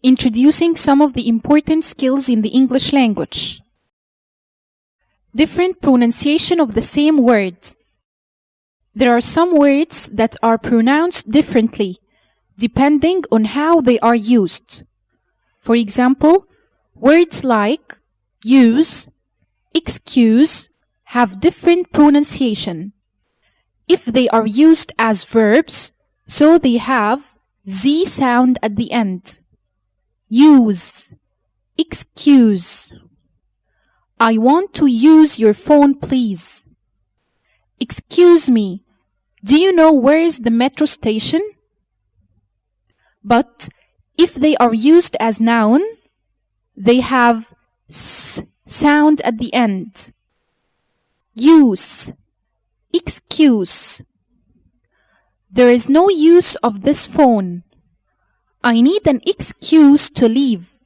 Introducing some of the important skills in the English language. Different pronunciation of the same word. There are some words that are pronounced differently depending on how they are used. For example, words like use, excuse have different pronunciation. If they are used as verbs, so they have Z sound at the end. Use, excuse. I want to use your phone, please. Excuse me, do you know where is the metro station? But if they are used as noun, they have S sound at the end. Use, excuse. There is no use of this phone. I need an excuse to leave.